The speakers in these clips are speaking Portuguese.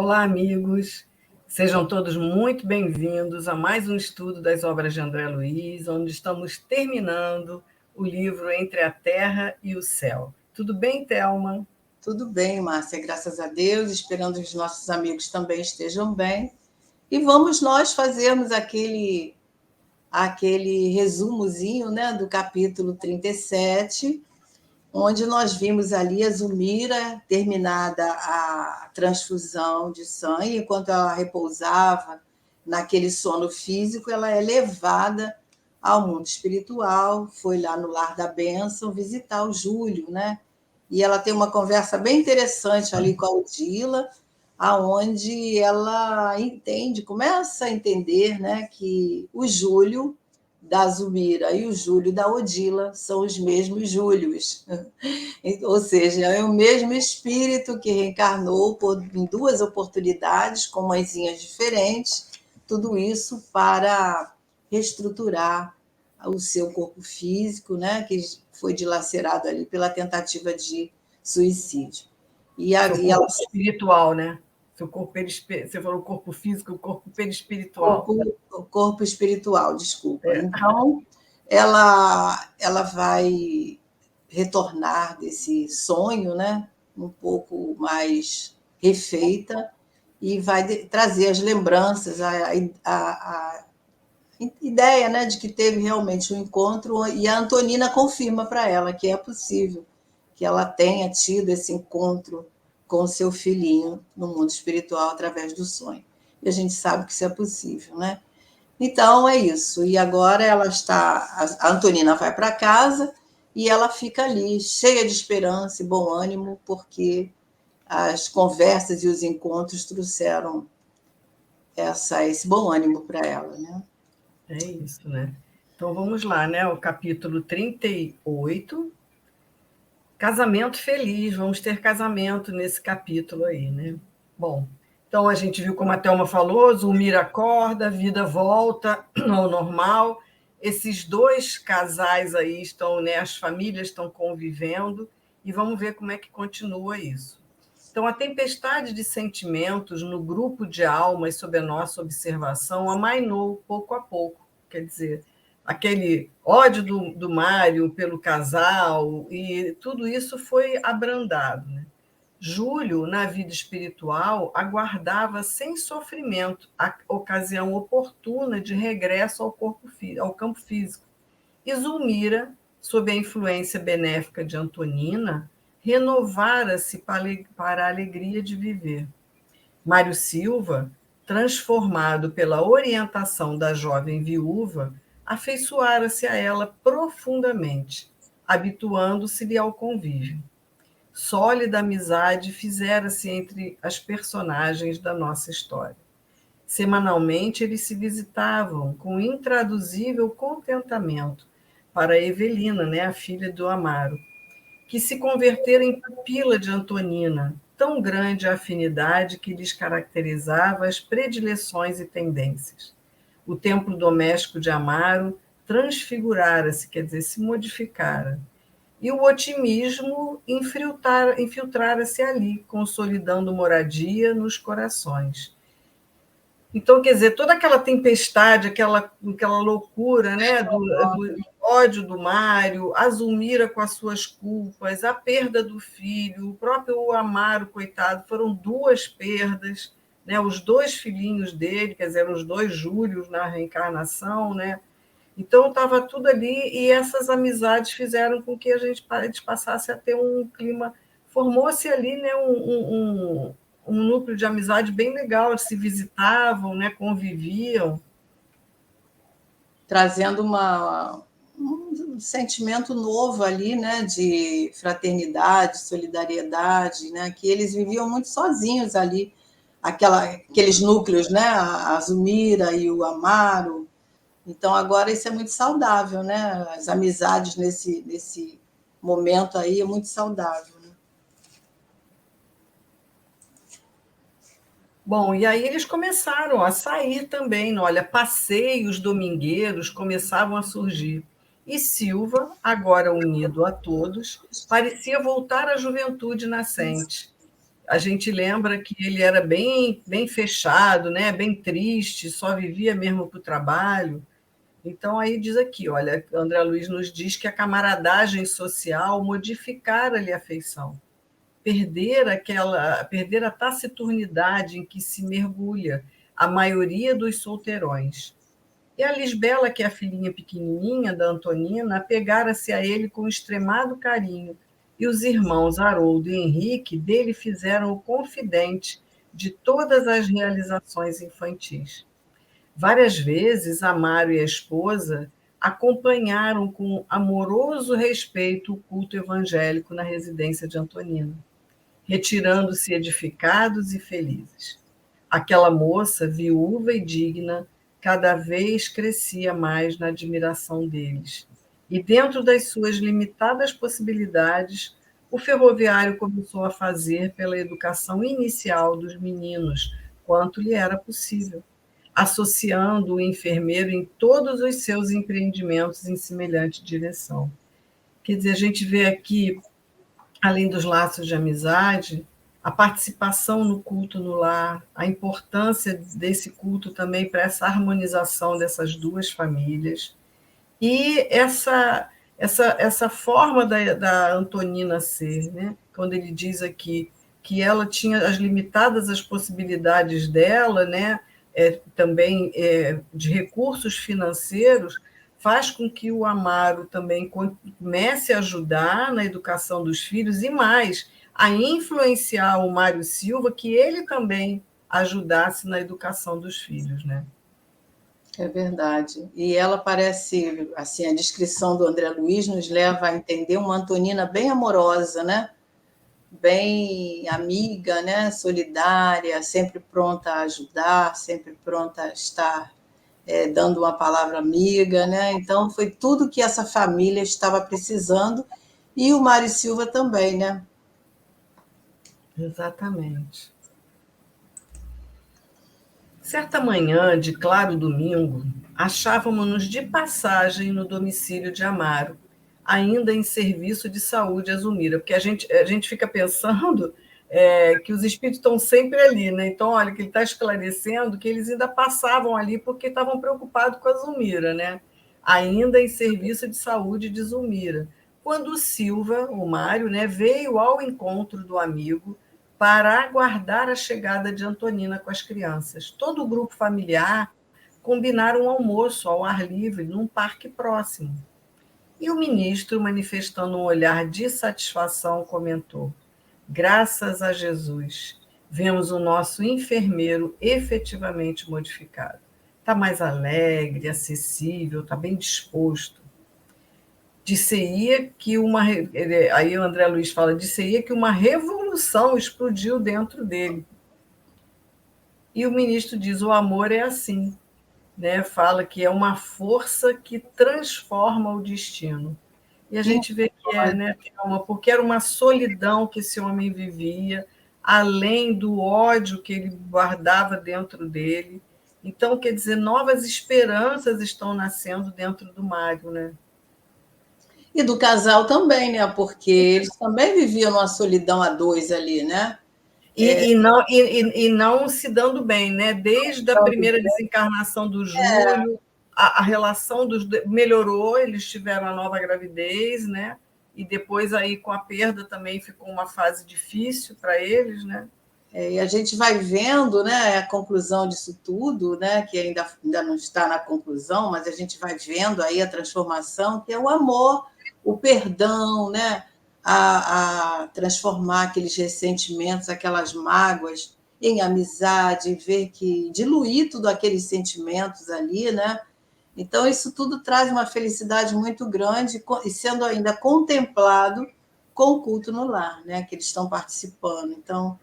Olá, amigos. Sejam todos muito bem-vindos a mais um estudo das obras de André Luiz, onde estamos terminando o livro Entre a Terra e o Céu. Tudo bem, Thelma? Tudo bem, Márcia, graças a Deus, esperando que os nossos amigos também estejam bem. E vamos nós fazermos aquele resumozinho, né, do capítulo 37, onde nós vimos ali a Zulmira, terminada a transfusão de sangue, enquanto ela repousava naquele sono físico, ela é levada ao mundo espiritual, foi lá no Lar da Bênção visitar o Júlio, né? E ela tem uma conversa bem interessante ali com a Odila, aonde ela começa a entender, né, que o Júlio da Zulmira e o Júlio da Odila são os mesmos Júlios. Ou seja, é o mesmo espírito que reencarnou em duas oportunidades, com mãezinhas diferentes, tudo isso para reestruturar o seu corpo físico, né, que foi dilacerado ali pela tentativa de suicídio. Corpo espiritual, né? Você falou corpo físico, o corpo perispiritual. O corpo espiritual, desculpa. É. Então, ela vai retornar desse sonho, né, um pouco mais refeita, e vai trazer as lembranças, a ideia, né, de que teve realmente um encontro, e a Antonina confirma para ela que é possível que ela tenha tido esse encontro com seu filhinho no mundo espiritual através do sonho. E a gente sabe que isso é possível, né? Então é isso. E agora a Antonina vai para casa e ela fica ali cheia de esperança e bom ânimo, porque as conversas e os encontros trouxeram esse bom ânimo para ela, né? É isso, né? Então vamos lá, né? O capítulo 38. Casamento feliz, vamos ter casamento nesse capítulo aí, né? Bom, então a gente viu como a Thelma falou, Zulmira acorda, a vida volta ao normal. Esses dois casais aí estão, né? As famílias estão convivendo e vamos ver como é que continua isso. Então, a tempestade de sentimentos no grupo de almas sob a nossa observação amainou pouco a pouco. Quer dizer, aquele ódio do Mário pelo casal, e tudo isso foi abrandado. Né? Júlio, na vida espiritual, aguardava sem sofrimento a ocasião oportuna de regresso ao campo físico. E Zulmira, sob a influência benéfica de Antonina, renovara-se para a alegria de viver. Mário Silva, transformado pela orientação da jovem viúva, afeiçoara-se a ela profundamente, habituando-se-lhe ao convívio. Sólida amizade fizera-se entre as personagens da nossa história. Semanalmente eles se visitavam com intraduzível contentamento para Evelina, né, a filha do Amaro, que se convertera em pupila de Antonina, tão grande a afinidade que lhes caracterizava as predileções e tendências. O templo doméstico de Amaro transfigurara-se, quer dizer, se modificara. E o otimismo infiltrara-se ali, consolidando moradia nos corações. Então, quer dizer, toda aquela tempestade, aquela loucura, né, do ódio do Mário, a Zulmira com as suas culpas, a perda do filho, o próprio Amaro, coitado, foram duas perdas, né, os dois filhinhos dele, quer dizer, os dois Júlios na reencarnação, né? Então, estava tudo ali, e essas amizades fizeram com que a gente passasse a ter um clima, formou-se ali, né, um núcleo de amizade bem legal, se visitavam, né, conviviam. Trazendo um sentimento novo ali, né, de fraternidade, solidariedade, né, que eles viviam muito sozinhos ali, aqueles núcleos, né, a Zulmira e o Amaro. Então, agora isso é muito saudável, né? As amizades nesse momento aí é muito saudável. Né? Bom, e aí eles começaram a sair também, olha, passeios domingueiros começavam a surgir. E Silva, agora unido a todos, parecia voltar à juventude nascente. a gente lembra que ele era bem fechado, né? Bem triste, só vivia mesmo para o trabalho. Então, aí diz aqui, olha, André Luiz nos diz que a camaradagem social modificara-lhe a afeição, perder a taciturnidade em que se mergulha a maioria dos solteirões. E a Lisbela, que é a filhinha pequenininha da Antonina, apegara-se a ele com extremado carinho, e os irmãos Haroldo e Henrique dele fizeram o confidente de todas as realizações infantis. Várias vezes, Amaro e a esposa acompanharam com amoroso respeito o culto evangélico na residência de Antonina, retirando-se edificados e felizes. Aquela moça, viúva e digna, cada vez crescia mais na admiração deles. E dentro das suas limitadas possibilidades, o ferroviário começou a fazer pela educação inicial dos meninos, quanto lhe era possível, associando o enfermeiro em todos os seus empreendimentos em semelhante direção. Quer dizer, a gente vê aqui, além dos laços de amizade, a participação no culto no lar, a importância desse culto também para essa harmonização dessas duas famílias, e essa forma da Antonina ser, né? Quando ele diz aqui que ela tinha as limitadas as possibilidades dela, né? Também de recursos financeiros, faz com que o Amaro também comece a ajudar na educação dos filhos e mais, a influenciar o Mário Silva, que ele também ajudasse na educação dos filhos, né? É verdade. E ela parece, assim, a descrição do André Luiz nos leva a entender uma Antonina bem amorosa, né? Bem amiga, né? Solidária, sempre pronta a ajudar, sempre pronta a estar dando uma palavra amiga, né? Então foi tudo que essa família estava precisando e o Mário Silva também, né? Exatamente. Certa manhã de claro domingo, achávamos-nos de passagem no domicílio de Amaro, ainda em serviço de saúde a Zulmira, porque a gente fica pensando que os espíritos estão sempre ali, né? Então, olha, que ele está esclarecendo que eles ainda passavam ali porque estavam preocupados com a Zulmira, né? Ainda em serviço de saúde de Zulmira. Quando o Silva, o Mário, né, veio ao encontro do amigo para aguardar a chegada de Antonina com as crianças. Todo o grupo familiar combinaram um almoço ao ar livre num parque próximo. E o ministro, manifestando um olhar de satisfação, comentou: graças a Jesus, vemos o nosso enfermeiro efetivamente modificado. Está mais alegre, acessível, está bem disposto. Disse-ia que aí o André Luiz fala, disse-ia que uma revolução explodiu dentro dele. E o ministro diz, o amor é assim, né? Fala que é uma força que transforma o destino. E a gente vê que né, porque era uma solidão que esse homem vivia, além do ódio que ele guardava dentro dele. Então, quer dizer, novas esperanças estão nascendo dentro do Mário, né? E do casal também, né? Porque eles também viviam numa solidão a dois ali, né? E não se dando bem, né? Desde a primeira desencarnação do Júlio, a relação melhorou, eles tiveram a nova gravidez, né? E depois aí com a perda também ficou uma fase difícil para eles, né? E a gente vai vendo, né, a conclusão disso tudo, né, que ainda não está na conclusão, mas a gente vai vendo aí a transformação, que é o amor, o perdão, né, a transformar aqueles ressentimentos, aquelas mágoas em amizade, ver que diluir tudo aqueles sentimentos ali, né? Então isso tudo traz uma felicidade muito grande e sendo ainda contemplado com o culto no lar, né, que eles estão participando. Então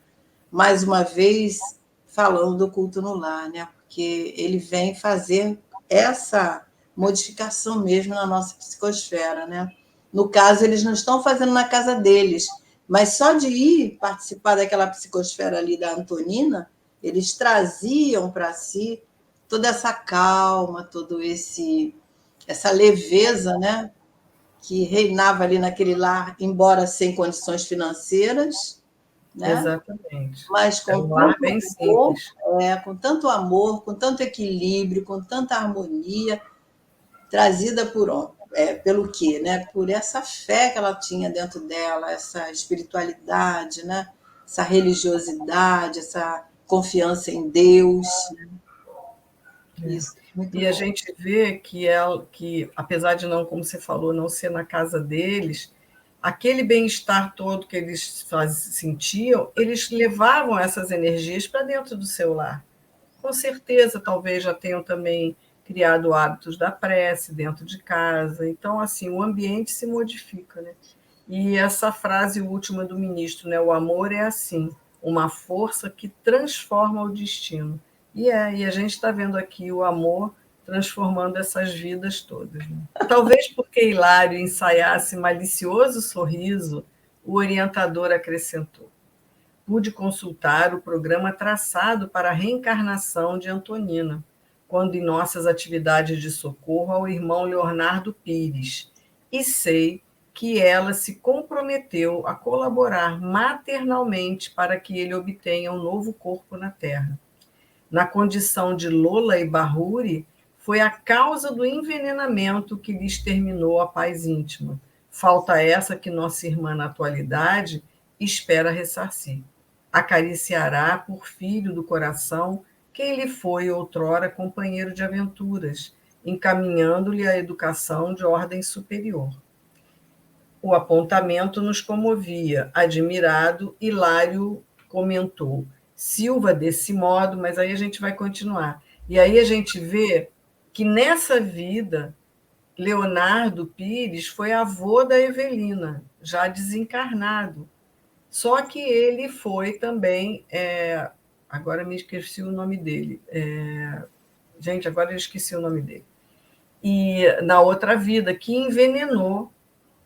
mais uma vez falando do culto no lar, né? Porque ele vem fazer essa modificação mesmo na nossa psicosfera, né? No caso, eles não estão fazendo na casa deles, mas só de ir participar daquela psicosfera ali da Antonina, eles traziam para si toda essa calma, todo essa leveza, né? Que reinava ali naquele lar, embora sem condições financeiras, né? Exatamente. Mas É um lar bem simples. com tanto amor, com tanto equilíbrio, com tanta harmonia, trazida pelo quê? Né? Por essa fé que ela tinha dentro dela, essa espiritualidade, né? Essa religiosidade, essa confiança em Deus. Isso, muito E a bom. gente vê que, apesar de não, como você falou, não ser na casa deles, aquele bem-estar todo que eles sentiam, eles levavam essas energias para dentro do seu lar. Com certeza, talvez já tenham também criado hábitos da prece dentro de casa. Então, assim, o ambiente se modifica, né? E essa frase última do ministro, né? O amor é assim, uma força que transforma o destino. E a gente está vendo aqui o amor transformando essas vidas todas. Né? Talvez porque Hilário ensaiasse malicioso sorriso, o orientador acrescentou: pude consultar o programa traçado para a reencarnação de Antonina, quando em nossas atividades de socorro ao irmão Leonardo Pires, e sei que ela se comprometeu a colaborar maternalmente para que ele obtenha um novo corpo na Terra. Na condição de Lola e Barruri, foi a causa do envenenamento que lhes terminou a paz íntima. Falta essa que nossa irmã, na atualidade, espera ressarcir. Acariciará por filho do coração quem lhe foi outrora companheiro de aventuras, encaminhando-lhe a educação de ordem superior. O apontamento nos comovia. Admirado, Hilário comentou: Silva desse modo, mas aí a gente vai continuar. E aí a gente vê que nessa vida, Leonardo Pires foi avô da Evelina, já desencarnado. Só que ele foi também. Agora me esqueci o nome dele. Gente, agora eu esqueci o nome dele. E na outra vida, que envenenou,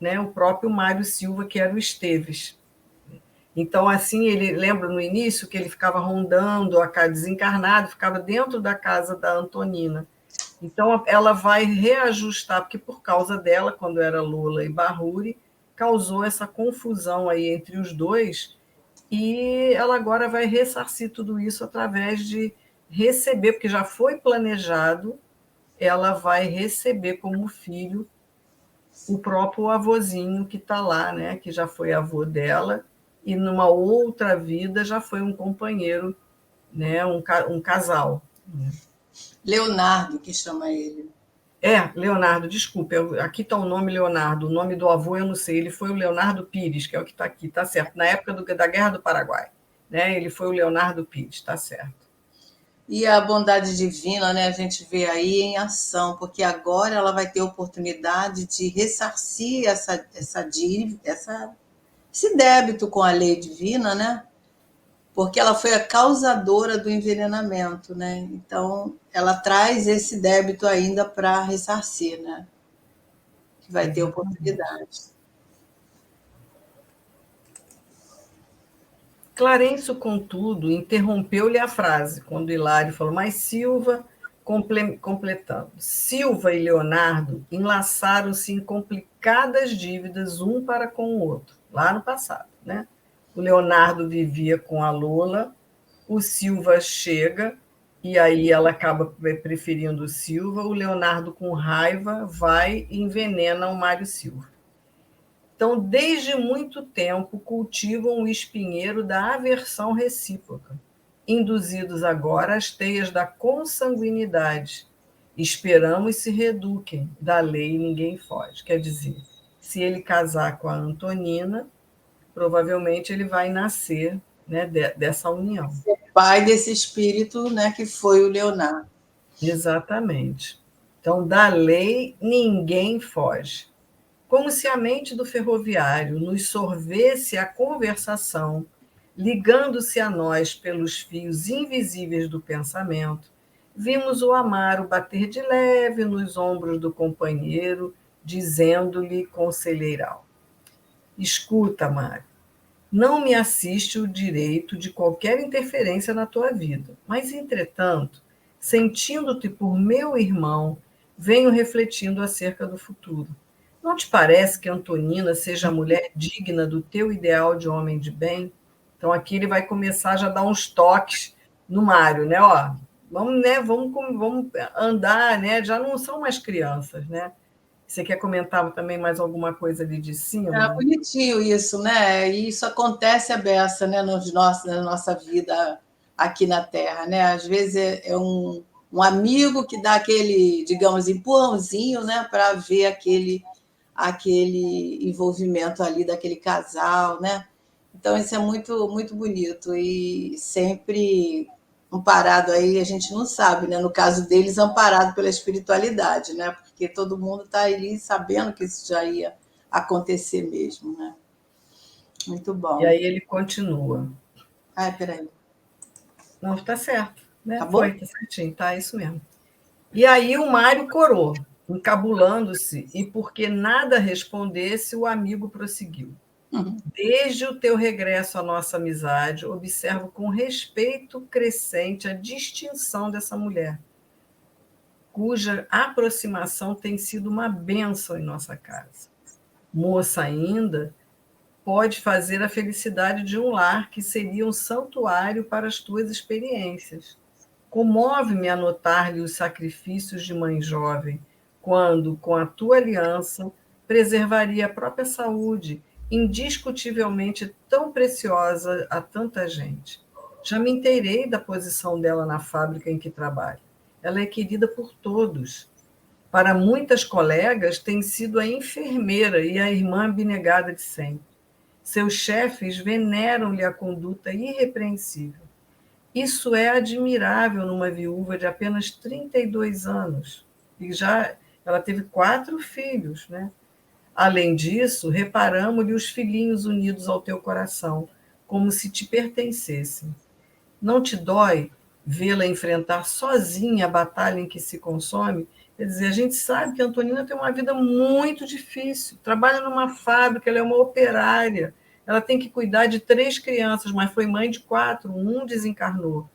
né, o próprio Mário Silva, que era o Esteves. Então, assim, ele lembra no início que ele ficava rondando a casa desencarnado, ficava dentro da casa da Antonina. Então, ela vai reajustar, porque por causa dela, quando era Lola e Barruri, causou essa confusão aí entre os dois, e ela agora vai ressarcir tudo isso através de receber, porque já foi planejado, ela vai receber como filho o próprio avôzinho que está lá, né, que já foi avô dela, e numa outra vida já foi um companheiro, né, um casal. Leonardo, que chama ele. Leonardo, desculpe, aqui está o nome Leonardo, o nome do avô eu não sei, ele foi o Leonardo Pires, que é o que está aqui, está certo, na época da Guerra do Paraguai, né, ele foi o Leonardo Pires, está certo. E a bondade divina, né, a gente vê aí em ação, porque agora ela vai ter oportunidade de ressarcir essa dívida, esse débito com a lei divina, né? Porque ela foi a causadora do envenenamento, né? Então, ela traz esse débito ainda para ressarcir, né? Que vai ter oportunidade. Clarencio, contudo, interrompeu-lhe a frase, quando Hilário falou, mas Silva, completando, Silva e Leonardo enlaçaram-se em complicadas dívidas um para com o outro, lá no passado. Né? O Leonardo vivia com a Lola, o Silva chega, e aí ela acaba preferindo o Silva, o Leonardo, com raiva, vai e envenena o Mário Silva. Então, desde muito tempo, cultivam o espinheiro da aversão recíproca, induzidos agora às teias da consanguinidade. Esperamos se reduquem, da lei ninguém foge. Quer dizer, se ele casar com a Antonina, provavelmente ele vai nascer, né, dessa união. O pai desse espírito, né, que foi o Leonardo. Exatamente. Então, da lei ninguém foge. Como se a mente do ferroviário nos sorvesse a conversação, ligando-se a nós pelos fios invisíveis do pensamento, vimos o Amaro bater de leve nos ombros do companheiro, dizendo-lhe conselheiral: escuta, Mário, não me assiste o direito de qualquer interferência na tua vida, mas, entretanto, sentindo-te por meu irmão, venho refletindo acerca do futuro. Não te parece que Antonina seja a mulher digna do teu ideal de homem de bem? Então, aqui ele vai começar já a dar uns toques no Mário, né? Ó, vamos, né? Vamos andar, né? Já não são mais crianças, né? Você quer comentar também mais alguma coisa ali de É cima? bonitinho isso, né? E isso acontece a beça, né, na nossa vida aqui na Terra, né? Às vezes é um amigo que dá aquele, digamos, empurrãozinho, né, para ver aquele envolvimento ali daquele casal, né? Então isso é muito muito bonito e sempre amparado aí, a gente não sabe, né? No caso deles, amparado pela espiritualidade, né? Porque todo mundo está ali sabendo que isso já ia acontecer mesmo, né? Muito E bom. aí ele continua. Ai, peraí. Não, está certo, né? Foi, Acabou? está certinho, tá isso mesmo. E aí o Mário corou, encabulando-se, e porque nada respondesse, o amigo prosseguiu. Uhum. Desde o teu regresso à nossa amizade, observo com respeito crescente a distinção dessa mulher, cuja aproximação tem sido uma bênção em nossa casa. Moça ainda, pode fazer a felicidade de um lar que seria um santuário para as tuas experiências. Comove-me a notar-lhe os sacrifícios de mãe jovem, quando, com a tua aliança, preservaria a própria saúde, indiscutivelmente tão preciosa a tanta gente. Já me inteirei da posição dela na fábrica em que trabalha. Ela é querida por todos. Para muitas colegas, tem sido a enfermeira e a irmã abnegada de sempre. Seus chefes veneram-lhe a conduta irrepreensível. Isso é admirável numa viúva de apenas 32 anos. E já ela teve 4 filhos, né? Além disso, reparamos-lhe os filhinhos unidos ao teu coração, como se te pertencessem. Não te dói vê-la enfrentar sozinha a batalha em que se consome? Quer dizer, a gente sabe que a Antonina tem uma vida muito difícil, trabalha numa fábrica, ela é uma operária, ela tem que cuidar de 3 crianças, mas foi mãe de 4, um desencarnou.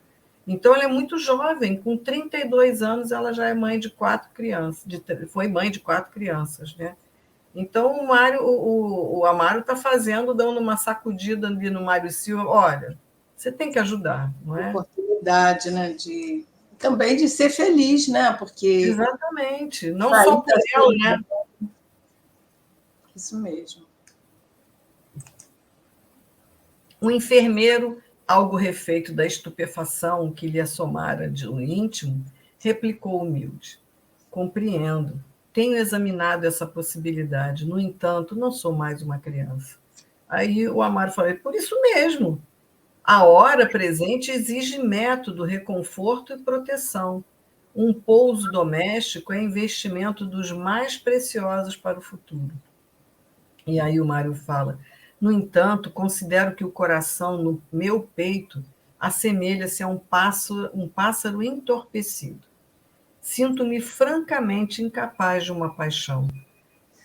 Então, ela é muito jovem, com 32 anos, ela já é mãe de 4 crianças, foi mãe de 4 crianças, né? Então, o Amaro está fazendo, dando uma sacudida ali no Mário Silva. Olha, você tem que ajudar, não é? Oportunidade, né? Também de ser feliz, né? Porque Exatamente. Não só sair por da ela, né? solidão, isso mesmo. Um enfermeiro, algo refeito da estupefação que lhe assomara de um íntimo, replicou humilde. Compreendo. Tenho examinado essa possibilidade. No entanto, não sou mais uma criança. Aí o Amaro falou, por isso mesmo. A hora presente exige método, reconforto e proteção. Um pouso doméstico é investimento dos mais preciosos para o futuro. E aí o Mário fala: no entanto, considero que o coração no meu peito assemelha-se a um pássaro entorpecido. Sinto-me francamente incapaz de uma paixão.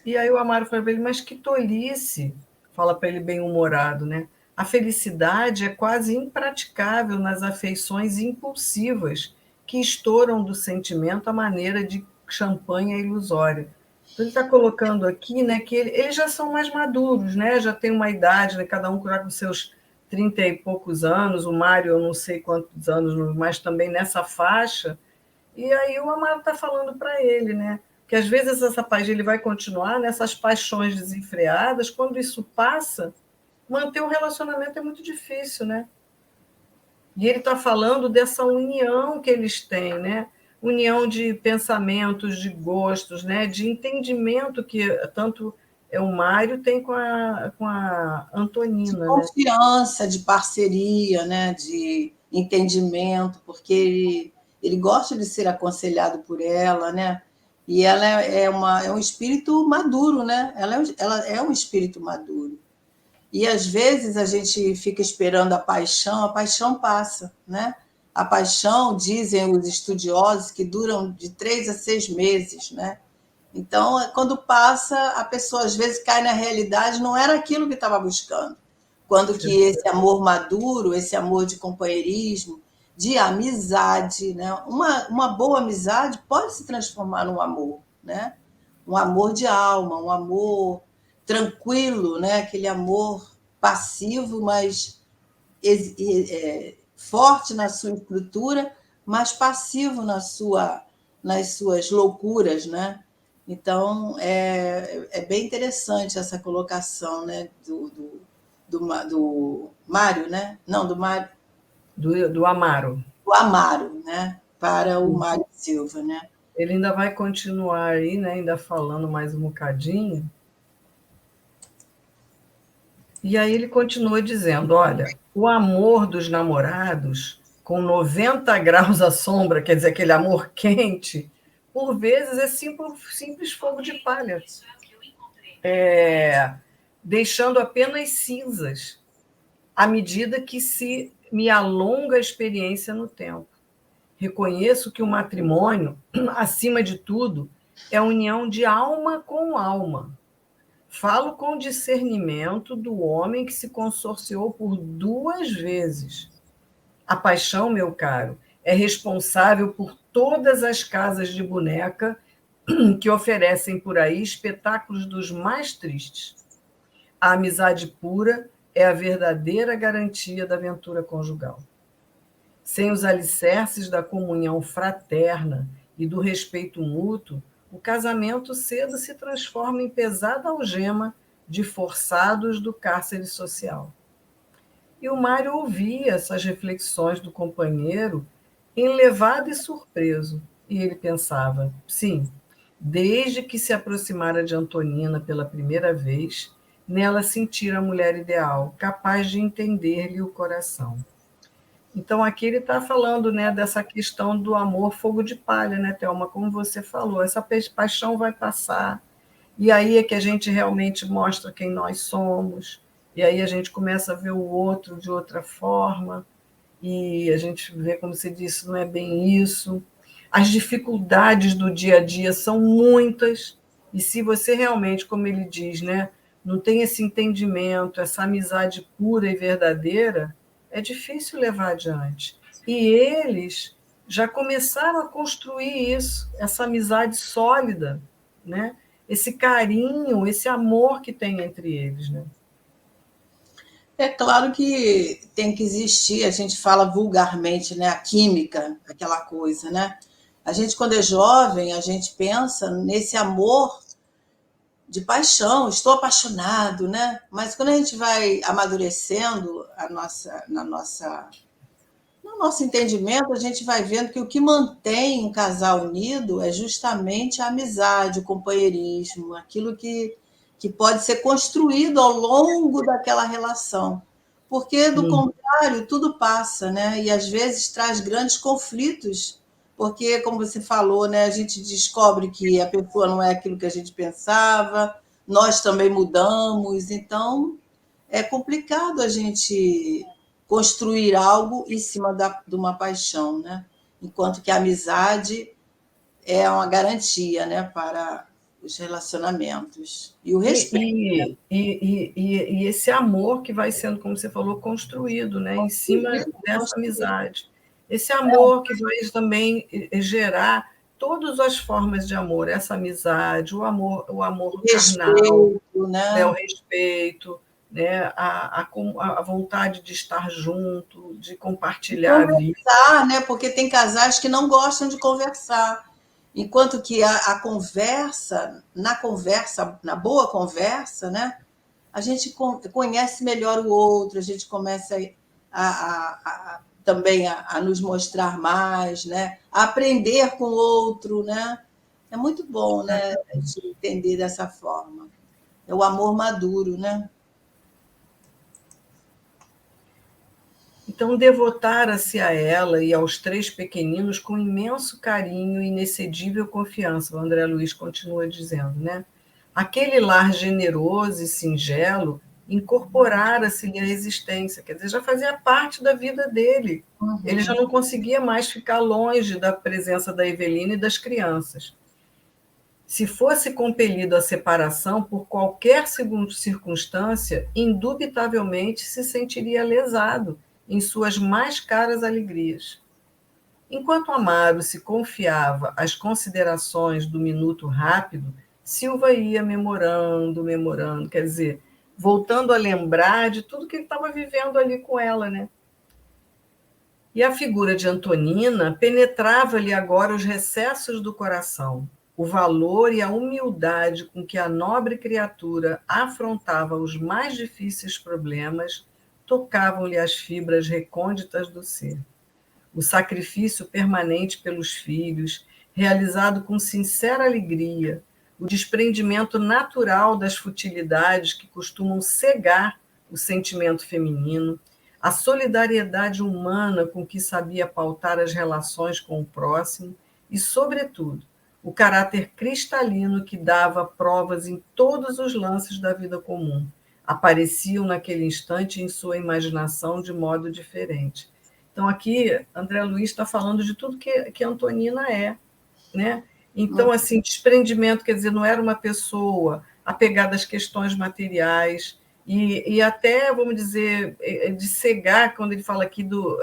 E aí o Amaro fala para ele: mas que tolice! Fala para ele bem-humorado, né? A felicidade é quase impraticável nas afeições impulsivas que estouram do sentimento à maneira de champanhe ilusória. Então, ele está colocando aqui, né, que eles já são mais maduros, né, já tem uma idade, né, cada um já com seus 30 e poucos anos, o Mário eu não sei quantos anos, mas também nessa faixa, e aí o Amaro está falando para ele, né, que às vezes essa paixão ele vai continuar nessas paixões desenfreadas, quando isso passa, manter o relacionamento é muito difícil, né? E ele está falando dessa união que eles têm, né? União de pensamentos, de gostos, né? De entendimento que tanto o Mário tem com a De Antonina, né? confiança, de parceria, né? De entendimento, porque ele gosta de ser aconselhado por ela, né? E ela é um espírito maduro, né? Ela é um espírito maduro. E às vezes a gente fica esperando a paixão passa, né? A paixão, dizem os estudiosos, que duram de 3 a 6 meses, né? Então, quando passa, a pessoa às vezes cai na realidade, não era aquilo que estava buscando. Quando que esse amor maduro, esse amor de companheirismo, de amizade, né? Uma boa amizade pode se transformar num amor, né? Um amor de alma, um amor tranquilo, né? Aquele amor passivo, mas forte na sua estrutura, mas passivo nas suas loucuras, né? Então, é bem interessante essa colocação, né, do Mário, né? Não, do Mário. Do Amaro. Do Amaro, né? Para o Mário Silva, né? Ele ainda vai continuar aí, né? Ainda falando mais um bocadinho. E aí ele continua dizendo: olha, o amor dos namorados, com 90 graus à sombra, quer dizer, aquele amor quente, por vezes é simples fogo de palha, deixando apenas cinzas, à medida que se me alonga a experiência no tempo. Reconheço que o matrimônio, acima de tudo, é a união de alma com alma. Falo com discernimento do homem que se consorciou por 2 vezes. A paixão, meu caro, é responsável por todas as casas de boneca que oferecem por aí espetáculos dos mais tristes. A amizade pura é a verdadeira garantia da aventura conjugal. Sem os alicerces da comunhão fraterna e do respeito mútuo, o casamento cedo se transforma em pesada algema de forçados do cárcere social. E o Mário ouvia essas reflexões do companheiro, enlevado e surpreso, e ele pensava: sim, desde que se aproximara de Antonina pela primeira vez, nela sentira a mulher ideal, capaz de entender-lhe o coração. Então, aqui ele está falando, né, dessa questão do amor fogo de palha, né, Thelma? Como você falou, essa paixão vai passar, e aí é que a gente realmente mostra quem nós somos, e aí a gente começa a ver o outro de outra forma, e a gente vê, como você disse, não é bem isso. As dificuldades do dia a dia são muitas, e se você realmente, como ele diz, né, não tem esse entendimento, essa amizade pura e verdadeira, é difícil levar adiante. E eles já começaram a construir isso, essa amizade sólida, né? Esse carinho, esse amor que tem entre eles, né? É claro que tem que existir, a gente fala vulgarmente, né, a química, aquela coisa, né? A gente, quando é jovem, a gente pensa nesse amor de paixão, estou apaixonado, né? Mas quando a gente vai amadurecendo no nosso entendimento, a gente vai vendo que o que mantém um casal unido é justamente a amizade, o companheirismo, aquilo que pode ser construído ao longo daquela relação. Porque, do contrário, tudo passa, né? E às vezes traz grandes conflitos, porque, como você falou, né, a gente descobre que a pessoa não é aquilo que a gente pensava, nós também mudamos, então é complicado a gente construir algo em cima de uma paixão, né? Enquanto que a amizade é uma garantia, né, para os relacionamentos. E o respeito. E esse amor que vai sendo, como você falou, construído, né, em cima dessa amizade. Esse amor que vai também gerar todas as formas de amor, essa amizade, o amor carnal, né, o respeito, né, a vontade de estar junto, de compartilhar a vida. Conversar, né? Porque tem casais que não gostam de conversar. Enquanto que a conversa, na boa conversa, né? A gente conhece melhor o outro, a gente começa também a nos mostrar mais, né? A aprender com o outro, né? É muito bom, né? A gente entender dessa forma. É o amor maduro, né? Então, devotara-se a ela e aos 3 pequeninos com imenso carinho e inexcedível confiança, o André Luiz continua dizendo, né? Aquele lar generoso e singelo incorporara-se-lhe à existência, quer dizer, já fazia parte da vida dele. Ele já não conseguia mais ficar longe da presença da Evelina e das crianças. Se fosse compelido à separação por qualquer circunstância, indubitavelmente se sentiria lesado em suas mais caras alegrias. Enquanto Amaro se confiava às considerações do minuto rápido, Silva ia memorando, quer dizer, voltando a lembrar de tudo que ele estava vivendo ali com ela, né? E a figura de Antonina penetrava-lhe agora os recessos do coração. O valor e a humildade com que a nobre criatura afrontava os mais difíceis problemas tocavam-lhe as fibras recônditas do ser. O sacrifício permanente pelos filhos, realizado com sincera alegria, o desprendimento natural das futilidades que costumam cegar o sentimento feminino, a solidariedade humana com que sabia pautar as relações com o próximo e, sobretudo, o caráter cristalino que dava provas em todos os lances da vida comum, apareciam naquele instante em sua imaginação de modo diferente. Então, aqui, André Luiz está falando de tudo que a Antonina é, né? Então, assim, desprendimento, quer dizer, não era uma pessoa apegada às questões materiais e até, vamos dizer, de cegar, quando ele fala aqui do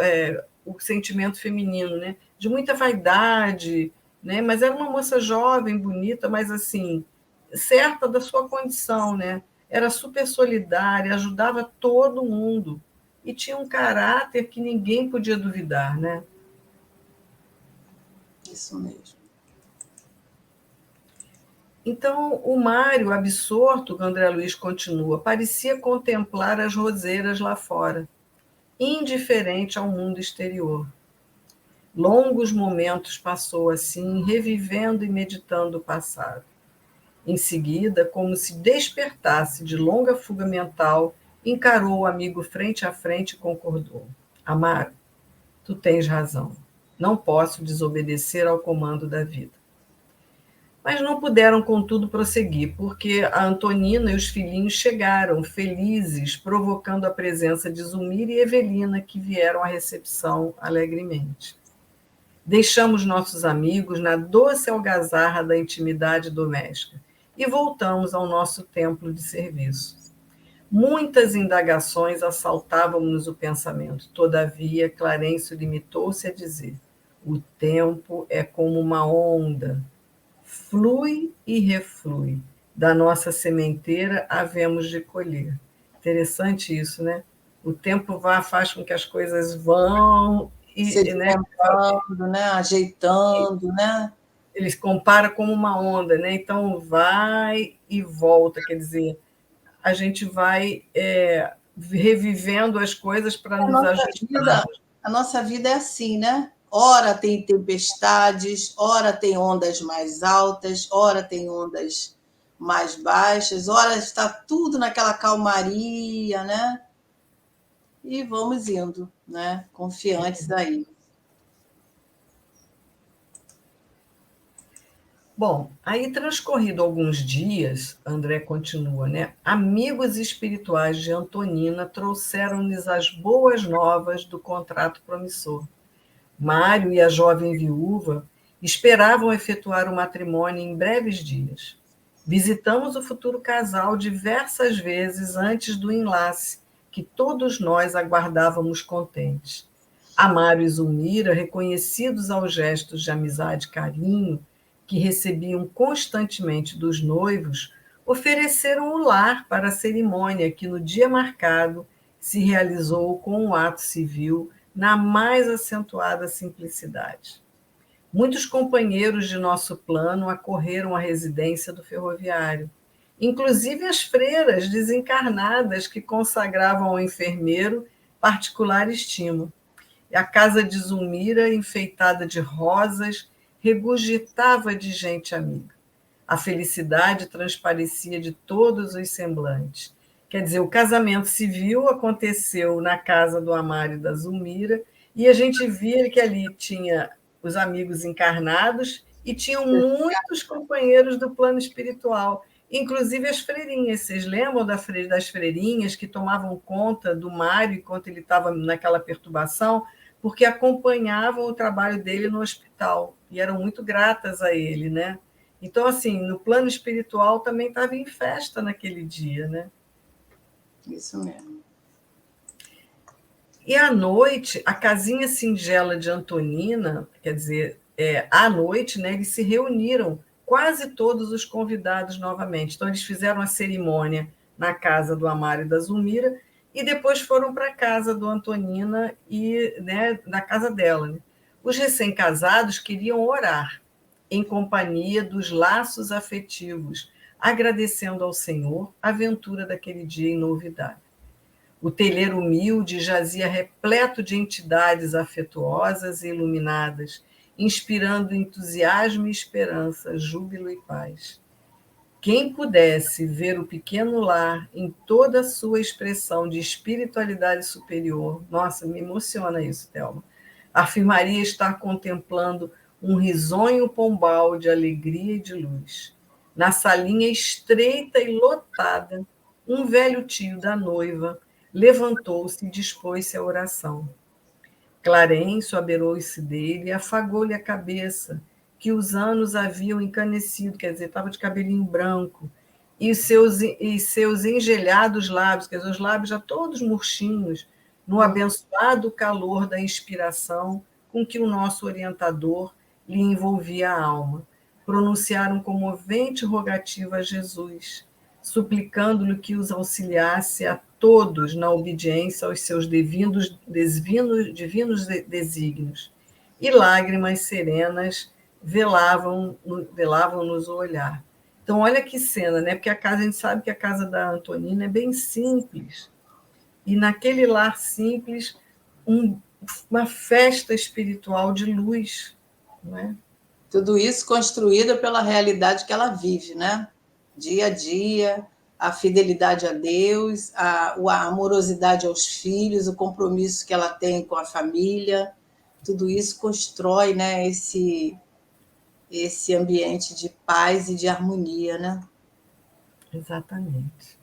o sentimento feminino, né? De muita vaidade, né? Mas era uma moça jovem, bonita, mas, assim, certa da sua condição, né? Era super solidária, ajudava todo mundo e tinha um caráter que ninguém podia duvidar, né? Isso mesmo. Então, o Mário, absorto, o André Luiz continua, parecia contemplar as roseiras lá fora, indiferente ao mundo exterior. Longos momentos passou assim, revivendo e meditando o passado. Em seguida, como se despertasse de longa fuga mental, encarou o amigo frente a frente e concordou. Amaro, tu tens razão. Não posso desobedecer ao comando da vida. Mas não puderam, contudo, prosseguir, porque a Antonina e os filhinhos chegaram, felizes, provocando a presença de Zulmira e Evelina, que vieram à recepção alegremente. Deixamos nossos amigos na doce algazarra da intimidade doméstica e voltamos ao nosso templo de serviço. Muitas indagações assaltavam-nos o pensamento. Todavia, Clarencio limitou-se a dizer: o tempo é como uma onda, flui e reflui. Da nossa sementeira havemos de colher. Interessante isso, né? O tempo faz com que as coisas vão né? Sedimentando, né? Ajeitando, né? Eles comparam como uma onda, né? Então vai e volta, quer dizer, a gente vai revivendo as coisas para nos ajustar. A nossa vida é assim, né? Ora tem tempestades, ora tem ondas mais altas, ora tem ondas mais baixas, ora está tudo naquela calmaria, né? E vamos indo, né? Confiantes aí. Bom, aí transcorrido alguns dias, André continua, né? Amigos espirituais de Antonina trouxeram-lhes as boas novas do contrato promissor. Mário e a jovem viúva esperavam efetuar o matrimônio em breves dias. Visitamos o futuro casal diversas vezes antes do enlace, que todos nós aguardávamos contentes. Mário e Zulmira, reconhecidos aos gestos de amizade e carinho que recebiam constantemente dos noivos, ofereceram o lar para a cerimônia que, no dia marcado, se realizou com um ato civil na mais acentuada simplicidade. Muitos companheiros de nosso plano acorreram à residência do ferroviário, inclusive as freiras desencarnadas que consagravam ao enfermeiro particular estima. E a casa de Zulmira, enfeitada de rosas, regurgitava de gente amiga. A felicidade transparecia de todos os semblantes. Quer dizer, o casamento civil aconteceu na casa do Amário e da Zulmira, e a gente via que ali tinha os amigos encarnados e tinham muitos companheiros do plano espiritual, inclusive as freirinhas. Vocês lembram das freirinhas que tomavam conta do Mário enquanto ele estava naquela perturbação? Porque acompanhavam o trabalho dele no hospital e eram muito gratas a ele, né? Então, assim, no plano espiritual também estava em festa naquele dia, né? Isso mesmo. E à noite, a casinha singela de Antonina, quer dizer, à noite, né, eles se reuniram, quase todos os convidados novamente. Então, eles fizeram a cerimônia na casa do Amaro e da Zulmira, e depois foram para a casa do Antonina e, né, na casa dela. Né? Os recém-casados queriam orar em companhia dos laços afetivos, agradecendo ao Senhor a aventura daquele dia inovidável. O telheiro humilde jazia repleto de entidades afetuosas e iluminadas, inspirando entusiasmo e esperança, júbilo e paz. Quem pudesse ver o pequeno lar em toda a sua expressão de espiritualidade superior, nossa, me emociona isso, Thelma, afirmaria estar contemplando um risonho pombal de alegria e de luz. Na salinha estreita e lotada, um velho tio da noiva levantou-se e dispôs-se à oração. Clarencio abeirou-se dele e afagou-lhe a cabeça, que os anos haviam encanecido, quer dizer, estava de cabelinho branco, e seus engelhados lábios, quer dizer, os lábios já todos murchinhos, no abençoado calor da inspiração com que o nosso orientador lhe envolvia a alma. Pronunciaram comovente rogativa a Jesus, suplicando-lhe que os auxiliasse a todos na obediência aos seus divinos desígnios. E lágrimas serenas velavam-nos o olhar. Então, olha que cena, né? Porque a gente sabe que a casa da Antonina é bem simples. E naquele lar simples, uma festa espiritual de luz, não é? Tudo isso construído pela realidade que ela vive, né? Dia a dia, a fidelidade a Deus, a amorosidade aos filhos, o compromisso que ela tem com a família, tudo isso constrói, né, esse ambiente de paz e de harmonia, né? Exatamente.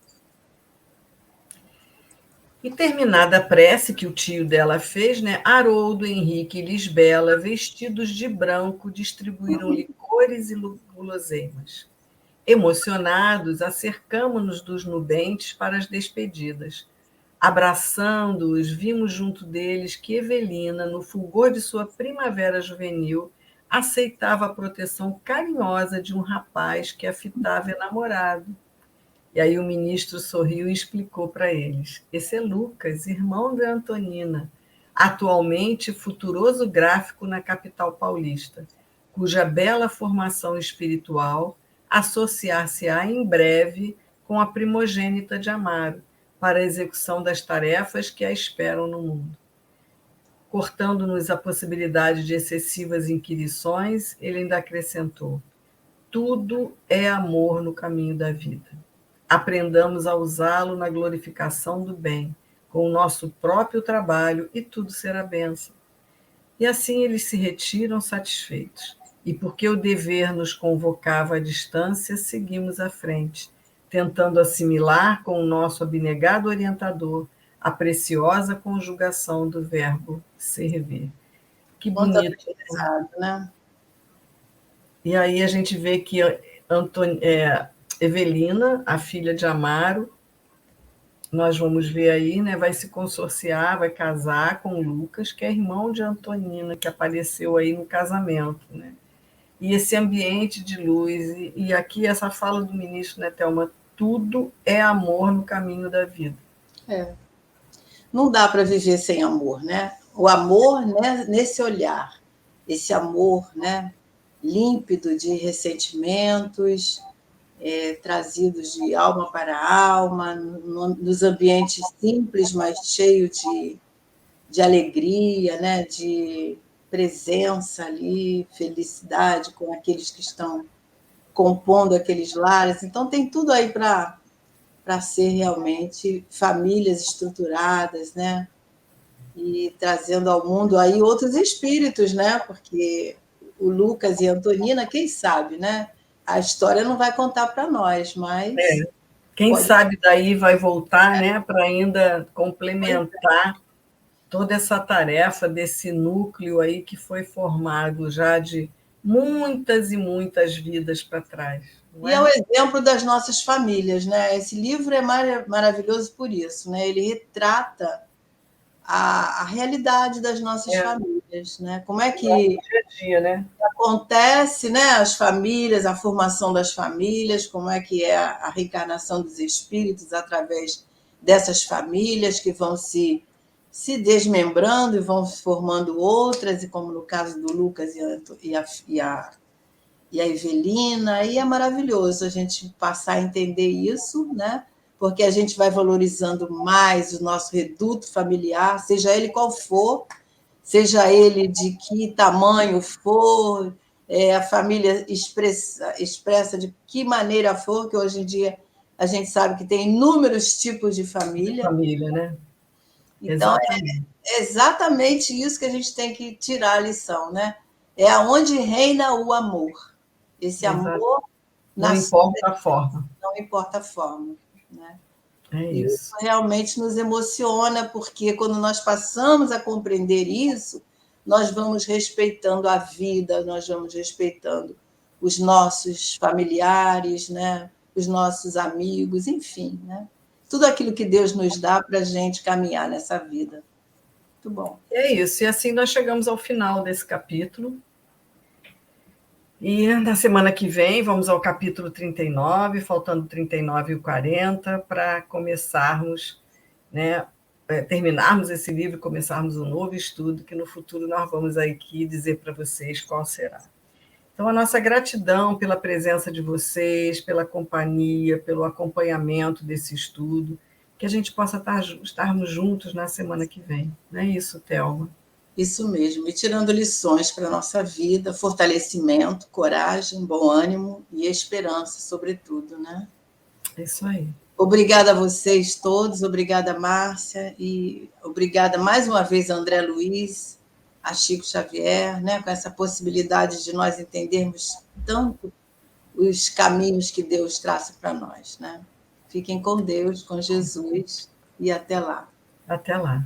E terminada a prece que o tio dela fez, né, Haroldo, Henrique e Lisbela, vestidos de branco, distribuíram licores e guloseimas. Emocionados, acercamo-nos dos nubentes para as despedidas. Abraçando-os, vimos junto deles que Evelina, no fulgor de sua primavera juvenil, aceitava a proteção carinhosa de um rapaz que a fitava enamorado. E aí o ministro sorriu e explicou para eles: esse é Lucas, irmão de Antonina, atualmente futuroso gráfico na capital paulista, cuja bela formação espiritual associar-se-á em breve com a primogênita de Amaro, para a execução das tarefas que a esperam no mundo. Cortando-nos a possibilidade de excessivas inquirições, ele ainda acrescentou: tudo é amor no caminho da vida. Aprendamos a usá-lo na glorificação do bem, com o nosso próprio trabalho, e tudo será bênção. E assim eles se retiram satisfeitos. E porque o dever nos convocava à distância, seguimos à frente, tentando assimilar com o nosso abnegado orientador a preciosa conjugação do verbo servir. Que bonito, né? E aí a gente vê que Evelina, a filha de Amaro, nós vamos ver aí, né, vai se consorciar, vai casar com Lucas, que é irmão de Antonina, que apareceu aí no casamento, né? E esse ambiente de luz, e aqui essa fala do ministro, né, Thelma, tudo é amor no caminho da vida. É. Não dá para viver sem amor, né? O amor, né, nesse olhar, esse amor, né, límpido de ressentimentos, trazidos de alma para alma, nos ambientes simples, mas cheios de alegria, né, de presença ali, felicidade com aqueles que estão compondo aqueles lares. Então, tem tudo aí para ser realmente famílias estruturadas, né? E trazendo ao mundo aí outros espíritos, né? Porque o Lucas e a Antonina, quem sabe, né? A história não vai contar para nós, mas... Quem sabe daí vai voltar, né? Para ainda complementar toda essa tarefa desse núcleo aí que foi formado já de muitas e muitas vidas para trás. E é o exemplo das nossas famílias, né? Esse livro é maravilhoso por isso, né? Ele retrata a realidade das nossas famílias, famílias, né? Como é no que dia a dia, né? acontece, né, as famílias, a formação das famílias, como é que é a reencarnação dos espíritos através dessas famílias que vão se desmembrando e vão formando outras, e como no caso do Lucas e a Evelina, e é maravilhoso a gente passar a entender isso, né? Porque a gente vai valorizando mais o nosso reduto familiar, seja ele qual for, seja ele de que tamanho for, a família expressa de que maneira for, que hoje em dia a gente sabe que tem inúmeros tipos de De família. família, né? Então, Exatamente. é exatamente isso que a gente tem que tirar a lição, né? É aonde reina o amor. Esse Exato. amor Não na importa a forma. não importa a forma, né? É E isso isso. realmente nos emociona, porque quando nós passamos a compreender isso, nós vamos respeitando a vida, nós vamos respeitando os nossos familiares, né? Os nossos amigos, enfim, né? Tudo aquilo que Deus nos dá para a gente caminhar nessa vida. Muito bom. É isso. E assim nós chegamos ao final desse capítulo. E na semana que vem vamos ao capítulo 39, faltando 39 e o 40, para começarmos, né, terminarmos esse livro e começarmos um novo estudo, que no futuro nós vamos aqui dizer para vocês qual será. Então, a nossa gratidão pela presença de vocês, pela companhia, pelo acompanhamento desse estudo, que a gente possa estarmos juntos na semana que vem. Não é isso, Thelma? Isso mesmo, e tirando lições para a nossa vida, fortalecimento, coragem, bom ânimo e esperança, sobretudo, né? É isso aí. Obrigada a vocês todos, obrigada, Márcia, e obrigada mais uma vez a André Luiz, a Chico Xavier, né, com essa possibilidade de nós entendermos tanto os caminhos que Deus traça para nós. Né? Fiquem com Deus, com Jesus, e até lá. Até lá.